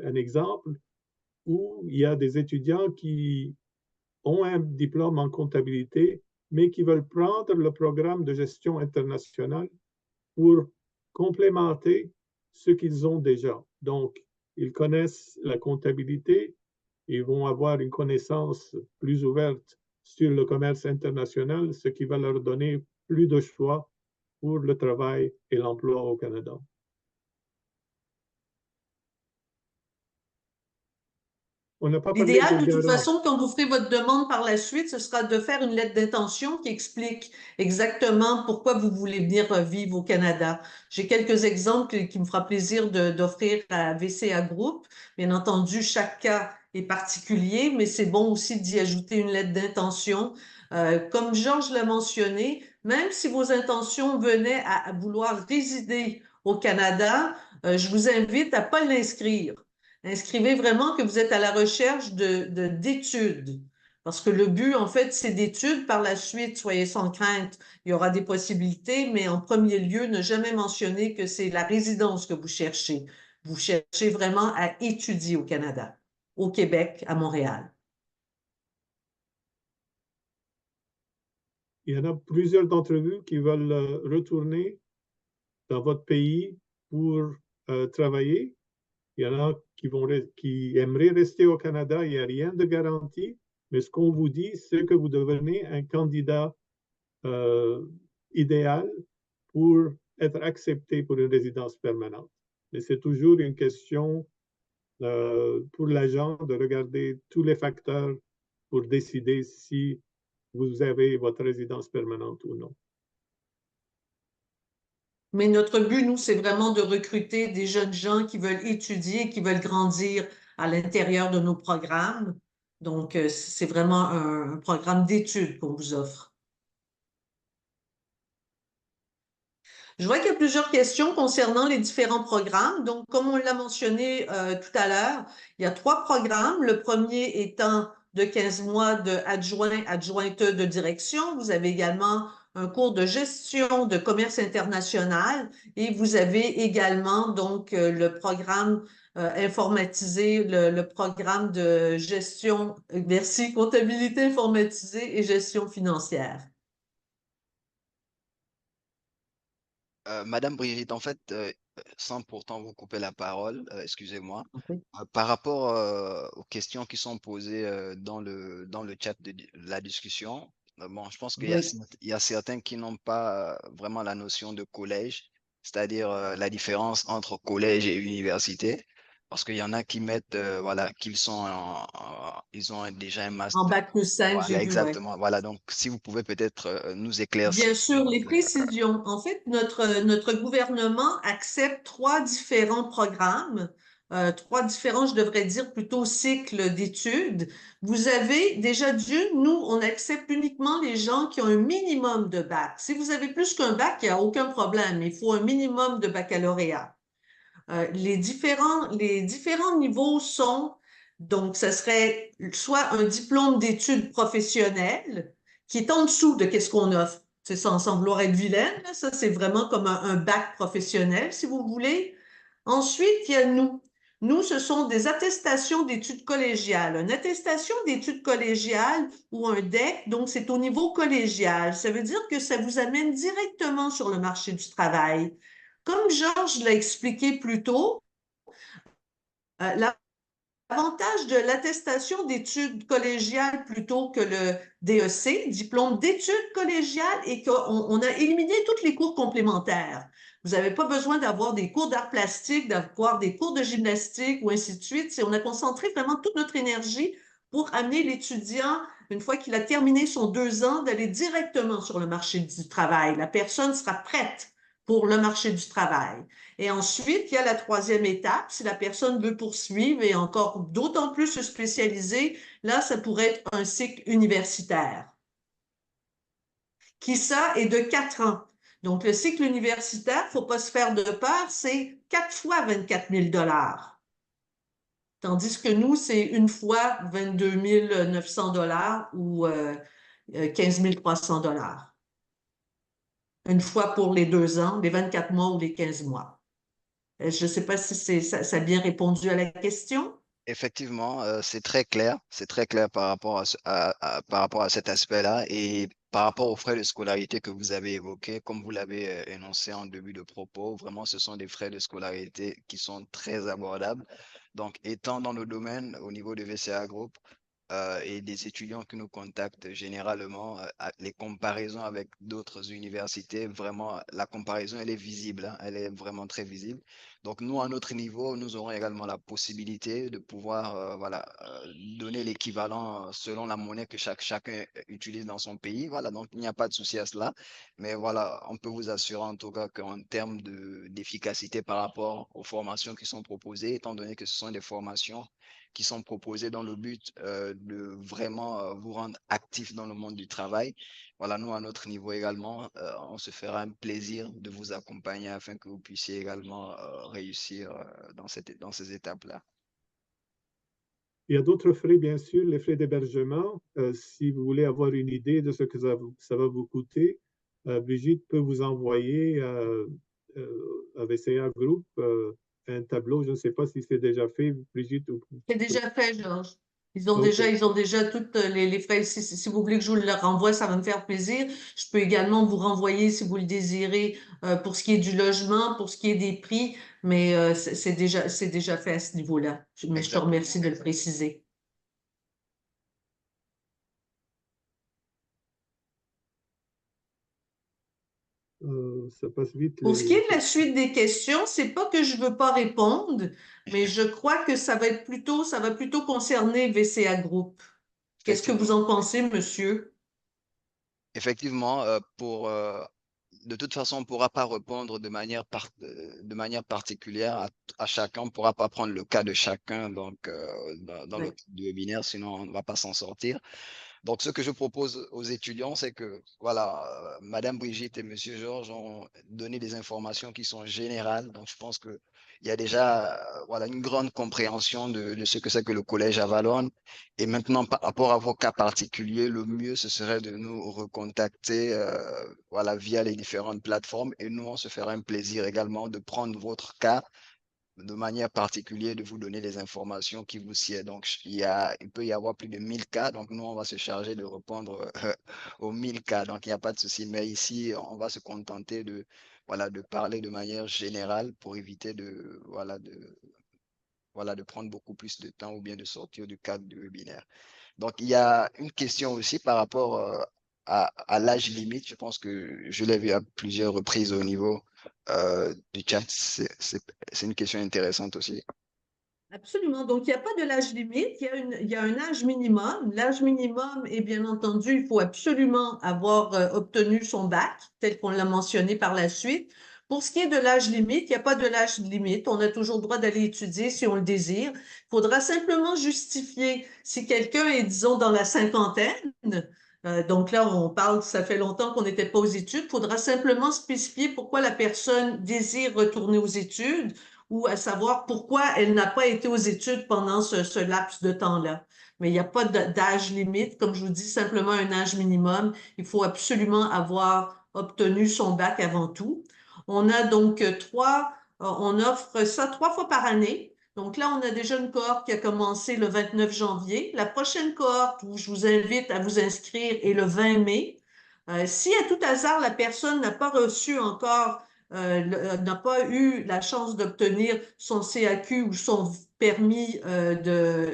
un exemple où il y a des étudiants qui ont un diplôme en comptabilité, mais qui veulent prendre le programme de gestion internationale pour complémenter ce qu'ils ont déjà. Donc, ils connaissent la comptabilité, ils vont avoir une connaissance plus ouverte sur le commerce international, ce qui va leur donner plus de choix pour le travail et l'emploi au Canada. On n'a pas parlé L'idéal, des de toute garants. façon, quand vous ferez votre demande par la suite, ce sera de faire une lettre d'intention qui explique exactement pourquoi vous voulez venir vivre au Canada. J'ai quelques exemples qui me fera plaisir d'offrir à VCA Group. Bien entendu, chaque cas est particulier, mais c'est bon aussi d'y ajouter une lettre d'intention. Comme Georges l'a mentionné, même si vos intentions venaient à vouloir résider au Canada, je vous invite à ne pas l'inscrire. Inscrivez vraiment que vous êtes à la recherche d'études. Parce que le but, en fait, c'est d'études. Par la suite, soyez sans crainte, il y aura des possibilités, mais en premier lieu, ne jamais mentionner que c'est la résidence que vous cherchez. Vous cherchez vraiment à étudier au Canada, au Québec, à Montréal. Il y en a plusieurs d'entre vous qui veulent retourner dans votre pays pour travailler. Il y en a qui aimeraient rester au Canada. Il n'y a rien de garanti. Mais ce qu'on vous dit, c'est que vous devenez un candidat idéal pour être accepté pour une résidence permanente. Mais c'est toujours une question pour l'agent de regarder tous les facteurs pour décider si vous avez votre résidence permanente ou non. Mais notre but, nous, c'est vraiment de recruter des jeunes gens qui veulent étudier, qui veulent grandir à l'intérieur de nos programmes. Donc, c'est vraiment un programme d'études qu'on vous offre. Je vois qu'il y a plusieurs questions concernant les différents programmes. Donc, comme on l'a mentionné tout à l'heure, il y a 3 programmes. Le premier étant de 15 mois de adjointe de direction. Vous avez également un cours de gestion de commerce international et vous avez également donc le programme informatisé, le programme de gestion, merci, comptabilité informatisée et gestion financière. Madame Brigitte, en fait, sans pourtant vous couper la parole, excusez-moi, Okay. par rapport aux questions qui sont posées dans le chat de la discussion, bon, je pense qu'il y a, Oui. il y a certains qui n'ont pas vraiment la notion de collège, c'est-à-dire la différence entre collège et université, parce qu'il y en a qui mettent, voilà, ils ont déjà un En master. bac plus 5, j'ai Voilà, vu, ouais. exactement. Voilà, donc si vous pouvez peut-être nous éclaircir. Bien sûr, les précisions. En fait, notre gouvernement accepte 3 différents programmes, 3 différents, je devrais dire plutôt cycles d'études. Vous avez déjà nous, on accepte uniquement les gens qui ont un minimum de bac. Si vous avez plus qu'un bac, il n'y a aucun problème. Il faut un minimum de baccalauréat. Les différents niveaux sont, donc, ce serait soit un diplôme d'études professionnelles qui est en dessous de qu'est-ce qu'on offre. C'est ça, sans vouloir être vilaine, là, ça, c'est vraiment comme un bac professionnel, si vous voulez. Ensuite, il y a nous. Nous, ce sont des attestations d'études collégiales. Une attestation d'études collégiales ou un DEC, donc c'est au niveau collégial. Ça veut dire que ça vous amène directement sur le marché du travail. Comme Georges l'a expliqué plus tôt, la L'avantage de l'attestation d'études collégiales plutôt que le DEC, diplôme d'études collégiales, est qu'on a éliminé tous les cours complémentaires. Vous n'avez pas besoin d'avoir des cours d'art plastique, d'avoir des cours de gymnastique ou ainsi de suite. On a concentré vraiment toute notre énergie pour amener l'étudiant, une fois qu'il a terminé son 2 ans, d'aller directement sur le marché du travail. La personne sera prête pour le marché du travail. Et ensuite, il y a la troisième étape. Si la personne veut poursuivre et encore d'autant plus se spécialiser, là, ça pourrait être un cycle universitaire, qui ça est de 4 ans. Donc, le cycle universitaire, il ne faut pas se faire de peur, c'est 4 fois 24 000 $. Tandis que nous, c'est une fois 22 900 $ ou 15 300 $. Une fois pour les 2 ans, les 24 mois ou les 15 mois. Je ne sais pas si ça a bien répondu à la question. Effectivement, c'est très clair par rapport par rapport à cet aspect-là et par rapport aux frais de scolarité que vous avez évoqués, comme vous l'avez énoncé en début de propos, vraiment, ce sont des frais de scolarité qui sont très abordables. Donc, étant dans le domaine au niveau de VCA Group et des étudiants qui nous contactent généralement, les comparaisons avec d'autres universités, vraiment, la comparaison, elle est visible, hein, elle est vraiment très visible. Donc, nous, à notre niveau, nous aurons également la possibilité de pouvoir voilà, donner l'équivalent selon la monnaie que chacun utilise dans son pays. Voilà, donc il n'y a pas de souci à cela. Mais voilà, on peut vous assurer en tout cas qu'en termes d'efficacité par rapport aux formations qui sont proposées, étant donné que ce sont des formations qui sont proposées dans le but de vraiment vous rendre actif dans le monde du travail. Voilà, nous, à notre niveau également, on se fera un plaisir de vous accompagner afin que vous puissiez également réussir dans ces étapes-là. Il y a d'autres frais, bien sûr, les frais d'hébergement. Si vous voulez avoir une idée de ce que ça va vous coûter, Brigitte peut vous envoyer à VCA Group un tableau. Je ne sais pas si c'est déjà fait, Brigitte. C'est déjà fait, Georges. Ils ont déjà toutes les frais. Si vous voulez que je vous le renvoie, ça va me faire plaisir. Je peux également vous renvoyer, si vous le désirez, pour ce qui est du logement, pour ce qui est des prix, mais c'est déjà fait à ce niveau-là. Mais je te remercie de le préciser. Ça passe vite. Pour ce qui est de la suite des questions, c'est pas que je veux pas répondre, mais je crois que ça va plutôt concerner VCA Group. Qu'est-ce que vous en pensez, monsieur? Effectivement, de toute façon, on ne pourra pas répondre de manière particulière à chacun. On ne pourra pas prendre le cas de chacun donc, dans Oui. le webinaire, sinon on ne va pas s'en sortir. Donc, ce que je propose aux étudiants, c'est que, voilà, Madame Brigitte et Monsieur Georges ont donné des informations qui sont générales. Donc, je pense qu'il y a déjà voilà, une grande compréhension de ce que c'est que le collège à Valognes. Et maintenant, par rapport à vos cas particuliers, le mieux, ce serait de nous recontacter voilà, via les différentes plateformes. Et nous, on se fera un plaisir également de prendre votre cas de manière particulière, de vous donner les informations qui vous sied. Donc, il peut y avoir plus de 1000 cas. Donc, nous, on va se charger de répondre aux 1000 cas. Donc, il n'y a pas de souci. Mais ici, on va se contenter voilà, de parler de manière générale pour éviter voilà, de prendre beaucoup plus de temps ou bien de sortir du cadre du webinaire. Donc, il y a une question aussi par rapport à l'âge limite. Je pense que je l'ai vu à plusieurs reprises au niveau du chat. C'est une question intéressante aussi. Absolument. Donc, il n'y a pas de l'âge limite, il y a un âge minimum. L'âge minimum est bien entendu, il faut absolument avoir obtenu son bac, tel qu'on l'a mentionné par la suite. Pour ce qui est de l'âge limite, il n'y a pas de l'âge limite. On a toujours le droit d'aller étudier si on le désire. Il faudra simplement justifier si quelqu'un est, disons, dans la cinquantaine. Donc là, on parle, ça fait longtemps qu'on n'était pas aux études. Il faudra simplement spécifier pourquoi la personne désire retourner aux études ou à savoir pourquoi elle n'a pas été aux études pendant ce laps de temps-là. Mais il n'y a pas d'âge limite, comme je vous dis, simplement un âge minimum. Il faut absolument avoir obtenu son bac avant tout. On a donc on offre ça 3 fois par année. Donc là, on a déjà une cohorte qui a commencé le 29 janvier. La prochaine cohorte où je vous invite à vous inscrire est le 20 mai. Si à tout hasard, la personne n'a pas reçu encore n'a pas eu la chance d'obtenir son CAQ ou son permis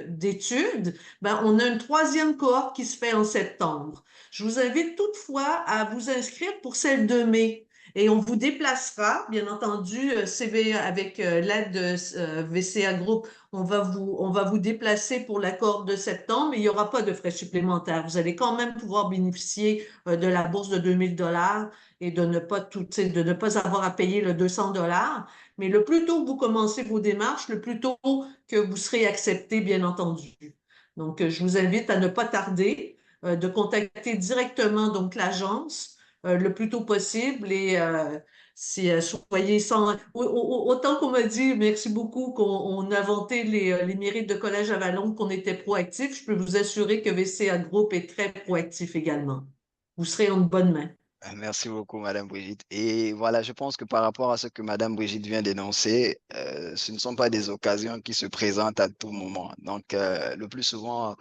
d'études, ben, on a une troisième cohorte qui se fait en septembre. Je vous invite toutefois à vous inscrire pour celle de mai. Et on vous déplacera, bien entendu, avec l'aide de VCA Group, on va vous déplacer pour la cohorte de septembre, mais il n'y aura pas de frais supplémentaires. Vous allez quand même pouvoir bénéficier de la bourse de 2000 $ et de ne pas de ne pas avoir à payer le 200 $. Mais le plus tôt que vous commencez vos démarches, le plus tôt que vous serez accepté, bien entendu. Donc, je vous invite à ne pas tarder, de contacter directement donc l'agence le plus tôt possible et soyez sans... Autant qu'on m'a dit, merci beaucoup, qu'on a vanté les mérites de Collège Avalon, qu'on était proactif, je peux vous assurer que VCA Group est très proactif également. Vous serez en bonne main. Merci beaucoup, Madame Brigitte. Et voilà, je pense que par rapport à ce que Madame Brigitte vient d'énoncer, ce ne sont pas des occasions qui se présentent à tout moment. Donc, le plus souvent,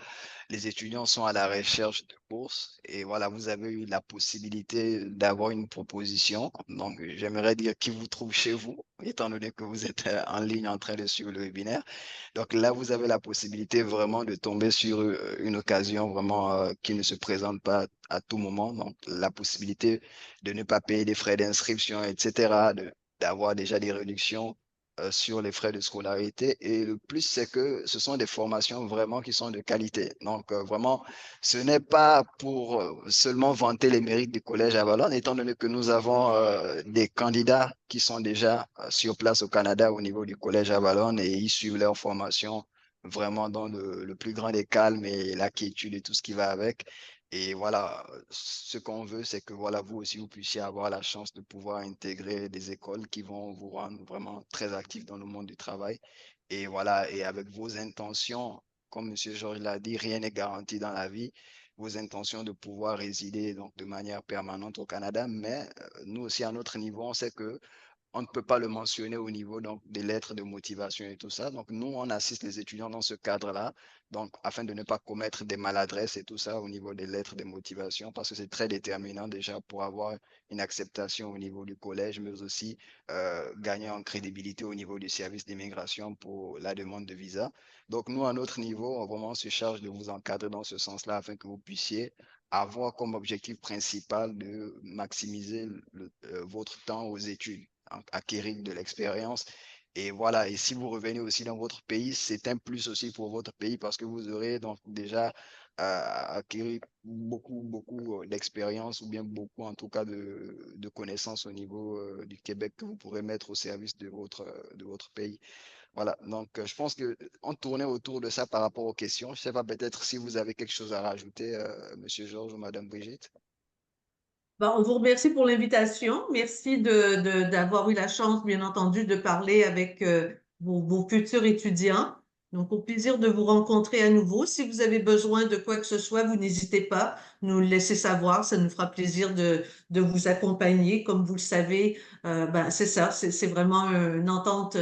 les étudiants sont à la recherche de bourses et voilà, vous avez eu la possibilité d'avoir une proposition. Donc, j'aimerais dire qui vous trouve chez vous, étant donné que vous êtes en ligne en train de suivre le webinaire. Donc là, vous avez la possibilité vraiment de tomber sur une occasion vraiment qui ne se présente pas à tout moment. Donc, la possibilité de ne pas payer des frais d'inscription, etc., d'avoir déjà des réductions sur les frais de scolarité. Et le plus, c'est que ce sont des formations vraiment qui sont de qualité. Donc, vraiment, ce n'est pas pour seulement vanter les mérites du Collège Avalon, étant donné que nous avons des candidats qui sont déjà sur place au Canada au niveau du Collège Avalon et ils suivent leur formation vraiment dans le plus grand des calmes et la quiétude et tout ce qui va avec. Et voilà, ce qu'on veut, c'est que voilà, vous aussi, vous puissiez avoir la chance de pouvoir intégrer des écoles qui vont vous rendre vraiment très actifs dans le monde du travail. Et voilà, et avec vos intentions, comme M. Georges l'a dit, rien n'est garanti dans la vie. Vos intentions de pouvoir résider donc de manière permanente au Canada, mais nous aussi, à notre niveau, on sait que on ne peut pas le mentionner au niveau donc, des lettres de motivation et tout ça. Donc, nous, on assiste les étudiants dans ce cadre-là, donc afin de ne pas commettre des maladresses et tout ça au niveau des lettres de motivation, parce que c'est très déterminant déjà pour avoir une acceptation au niveau du collège, mais aussi gagner en crédibilité au niveau du service d'immigration pour la demande de visa. Donc, nous, à notre niveau, on vraiment se charge de vous encadrer dans ce sens-là afin que vous puissiez avoir comme objectif principal de maximiser votre temps aux études, acquérir de l'expérience. Et voilà, et si vous revenez aussi dans votre pays, c'est un plus aussi pour votre pays parce que vous aurez donc déjà acquis beaucoup d'expérience ou bien beaucoup en tout cas de connaissances au niveau du Québec que vous pourrez mettre au service de votre pays. Voilà, donc je pense qu'on tournait autour de ça par rapport aux questions. Je ne sais pas, peut-être si vous avez quelque chose à rajouter, Monsieur Georges ou Madame Brigitte. Bon, on vous remercie pour l'invitation. Merci d'avoir eu la chance, bien entendu, de parler avec vos futurs étudiants. Donc, au plaisir de vous rencontrer à nouveau. Si vous avez besoin de quoi que ce soit, vous n'hésitez pas, nous le laisser savoir. Ça nous fera plaisir de vous accompagner. Comme vous le savez, ben, c'est ça, c'est vraiment une entente,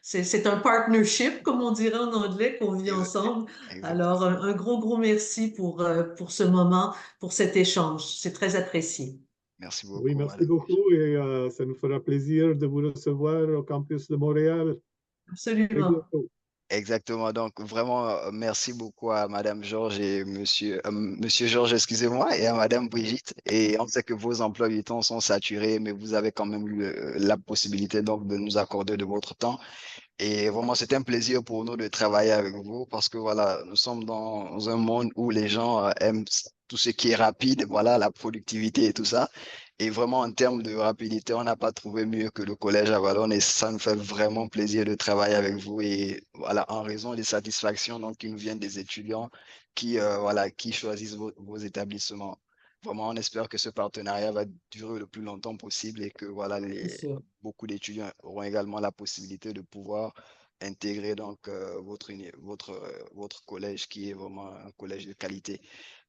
c'est un partnership, comme on dirait en anglais, qu'on vit ensemble. Alors, Exactement. un gros merci pour ce moment, pour cet échange. C'est très apprécié. Merci Oui, beaucoup, merci Madame beaucoup Brigitte. et ça nous fera plaisir de vous recevoir au campus de Montréal très Absolument. bientôt. Exactement. Donc, vraiment, merci beaucoup à Madame Georges et Monsieur Georges, excusez-moi, et à Madame Brigitte. Et on sait que vos emplois du temps sont saturés, mais vous avez quand même eu la possibilité donc de nous accorder de votre temps. Et vraiment, c'est un plaisir pour nous de travailler avec vous parce que voilà, nous sommes dans un monde où les gens aiment tout ce qui est rapide, voilà, la productivité et tout ça. Et vraiment, en termes de rapidité, on n'a pas trouvé mieux que le Collège Avalon et ça nous fait vraiment plaisir de travailler avec vous. Et voilà, en raison des satisfactions donc, qui nous viennent des étudiants voilà, qui choisissent vos établissements. Vraiment, on espère que ce partenariat va durer le plus longtemps possible et que voilà, C'est sûr. beaucoup d'étudiants auront également la possibilité de pouvoir intégrer donc votre collège qui est vraiment un collège de qualité.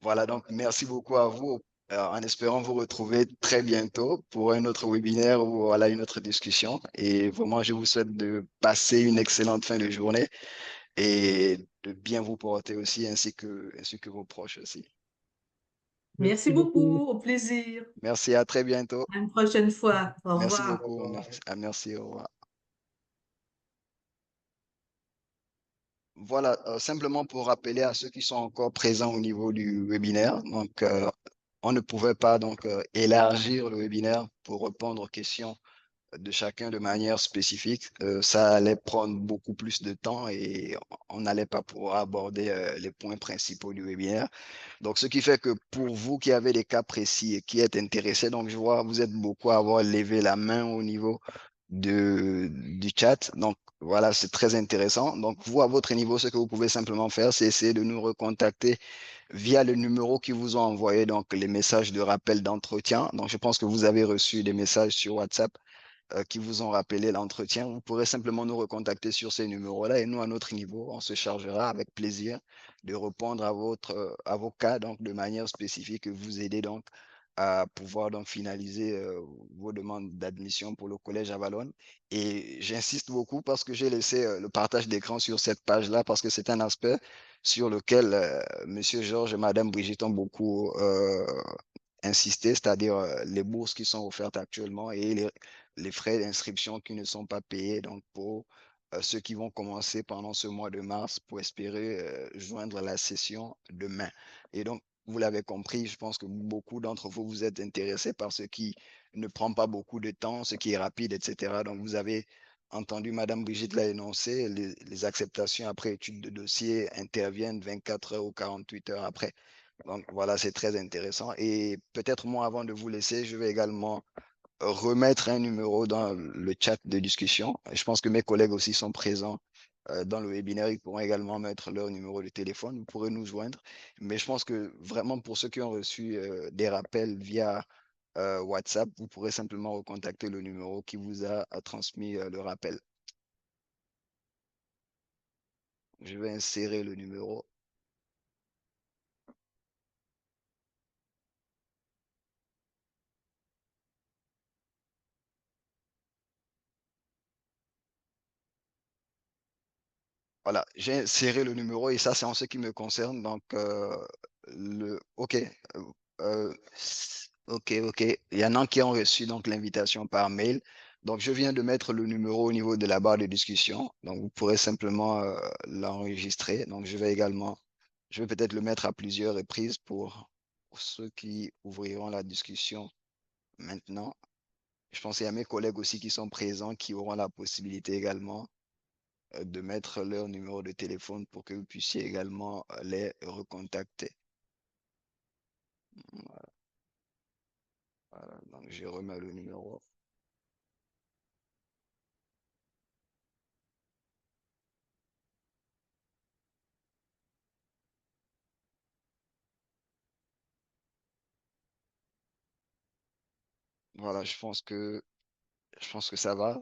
Voilà, donc merci beaucoup à vous. En espérant vous retrouver très bientôt pour un autre webinaire ou voilà, une autre discussion. Et vraiment, je vous souhaite de passer une excellente fin de journée et de bien vous porter aussi, ainsi que vos proches aussi. Merci beaucoup, au plaisir. Merci, à très bientôt. À une prochaine fois. Au Merci revoir. beaucoup. Merci, au revoir. Voilà, simplement pour rappeler à ceux qui sont encore présents au niveau du webinaire, donc on ne pouvait pas donc élargir le webinaire pour répondre aux questions de chacun de manière spécifique. Ça allait prendre beaucoup plus de temps et on n'allait pas pouvoir aborder les points principaux du webinaire. Donc, ce qui fait que pour vous qui avez des cas précis et qui êtes intéressés, donc je vois vous êtes beaucoup à avoir levé la main au niveau du chat. Donc, voilà, c'est très intéressant. Donc, vous, à votre niveau, ce que vous pouvez simplement faire, c'est essayer de nous recontacter via le numéro qui vous ont envoyé donc les messages de rappel d'entretien. Donc, je pense que vous avez reçu des messages sur WhatsApp qui vous ont rappelé l'entretien. Vous pourrez simplement nous recontacter sur ces numéros-là et nous, à notre niveau, on se chargera avec plaisir de répondre à vos cas donc, de manière spécifique et vous aider donc à pouvoir donc finaliser vos demandes d'admission pour le collège Avalon. Et j'insiste beaucoup parce que j'ai laissé le partage d'écran sur cette page-là parce que c'est un aspect sur lequel Monsieur Georges et Madame Brigitte ont beaucoup insisté, c'est-à-dire les bourses qui sont offertes actuellement et les frais d'inscription qui ne sont pas payés donc pour ceux qui vont commencer pendant ce mois de mars pour espérer joindre la session demain. Et donc, vous l'avez compris, je pense que beaucoup d'entre vous, vous êtes intéressés par ce qui ne prend pas beaucoup de temps, ce qui est rapide, etc. Donc, vous avez entendu Madame Brigitte l'a énoncé, les acceptations après étude de dossier interviennent 24 heures ou 48 heures après. Donc voilà, c'est très intéressant. Et peut-être moi, avant de vous laisser, je vais également remettre un numéro dans le chat de discussion. Je pense que mes collègues aussi sont présents dans le webinaire. Ils pourront également mettre leur numéro de téléphone. Vous pourrez nous joindre. Mais je pense que vraiment, pour ceux qui ont reçu des rappels via WhatsApp, vous pourrez simplement recontacter le numéro qui vous a transmis le rappel. Je vais insérer le numéro. Voilà, j'ai inséré le numéro et ça, c'est en ce qui me concerne. Donc, OK. euh, OK, OK. Il y en a qui ont reçu donc l'invitation par mail. Donc, je viens de mettre le numéro au niveau de la barre de discussion. Donc, vous pourrez simplement l'enregistrer. Donc, je vais peut-être le mettre à plusieurs reprises pour ceux qui ouvriront la discussion maintenant. Je pense qu'il y a mes collègues aussi qui sont présents, qui auront la possibilité également de mettre leur numéro de téléphone pour que vous puissiez également les recontacter. Voilà, voilà. Donc je remets le numéro. Voilà, je pense que ça va.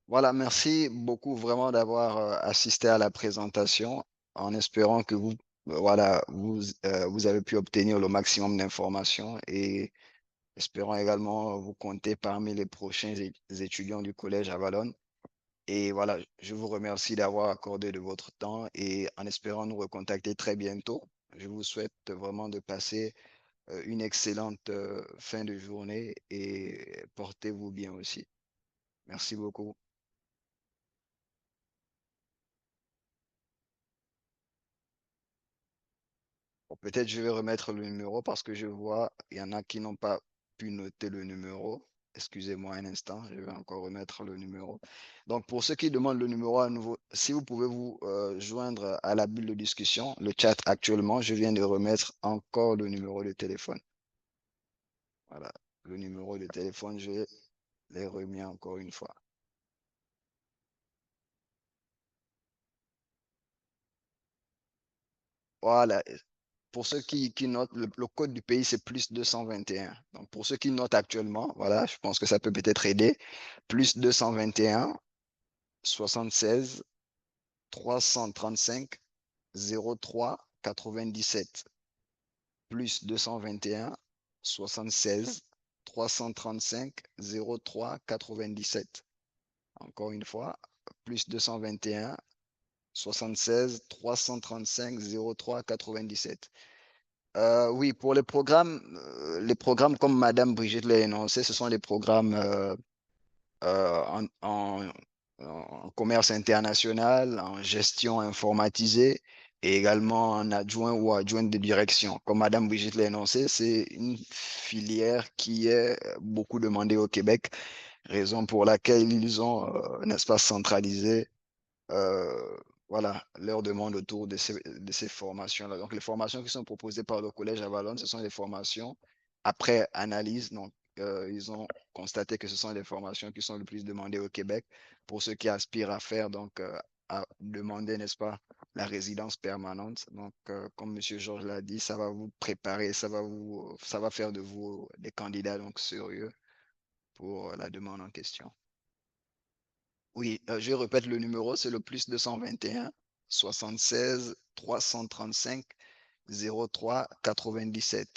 Voilà, merci beaucoup vraiment d'avoir assisté à la présentation en espérant que voilà, vous avez pu obtenir le maximum d'informations et espérant également vous compter parmi les prochains étudiants du collège Avalon. Et voilà, je vous remercie d'avoir accordé de votre temps et en espérant nous recontacter très bientôt. Je vous souhaite vraiment de passer une excellente fin de journée et portez-vous bien aussi. Merci beaucoup. Bon, peut-être je vais remettre le numéro parce que je vois, il y en a qui n'ont pas pu noter le numéro. Excusez-moi un instant, je vais encore remettre le numéro. Donc, pour ceux qui demandent le numéro à nouveau, si vous pouvez vous joindre à la bulle de discussion, le chat actuellement, je viens de remettre encore le numéro de téléphone. Voilà, le numéro de téléphone, je l'ai remis encore une fois. Voilà, pour ceux qui notent, le code du pays, c'est plus 221. Donc, pour ceux qui notent actuellement, voilà, je pense que ça peut peut-être aider. Plus 221, 76, 335, 03, 97. Plus 221, 76, 335, 03, 97. Encore une fois, plus 221, 76, 335, 03, 97. Oui, pour les programmes comme Madame Brigitte l'a énoncé, ce sont les programmes en commerce international, en gestion informatisée et également en adjoint ou adjointe de direction. Comme Madame Brigitte l'a énoncé, c'est une filière qui est beaucoup demandée au Québec, raison pour laquelle ils ont un espace centralisé voilà, leur demande autour de ces formations-là. Donc, les formations qui sont proposées par le Collège Avalon, ce sont des formations après analyse. Donc, ils ont constaté que ce sont les formations qui sont le plus demandées au Québec pour ceux qui aspirent à faire, donc, à demander, n'est-ce pas, la résidence permanente. Donc, comme M. Georges l'a dit, ça va vous préparer, ça va faire de vous des candidats donc sérieux pour la demande en question. Oui, je répète le numéro, c'est le plus 221 76 335 03 97.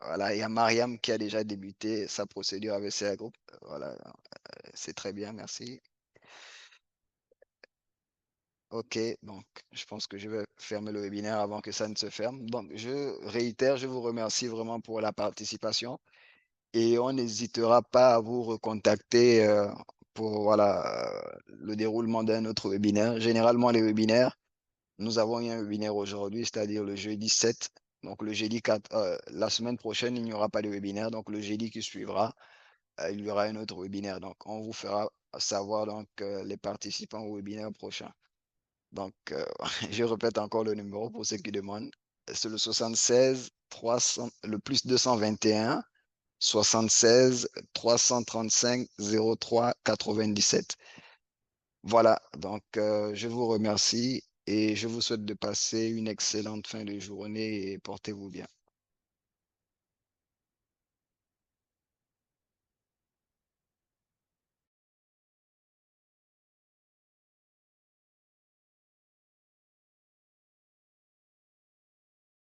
Voilà, il y a Mariam qui a déjà débuté sa procédure avec CA Group. Voilà, c'est très bien, merci. OK, donc je pense que je vais fermer le webinaire avant que ça ne se ferme. Donc, je réitère, je vous remercie vraiment pour la participation et on n'hésitera pas à vous recontacter pour voilà, le déroulement d'un autre webinaire. Généralement, les webinaires, nous avons eu un webinaire aujourd'hui, c'est-à-dire le jeudi 7. Donc, le jeudi 4, la semaine prochaine, il n'y aura pas de webinaire. Donc, le jeudi qui suivra, il y aura un autre webinaire. Donc, on vous fera savoir donc, les participants au webinaire prochain. Donc, je répète encore le numéro pour ceux qui demandent. C'est le 76 300, le plus 221 76 335 03 97. Voilà, donc je vous remercie et je vous souhaite de passer une excellente fin de journée et portez-vous bien.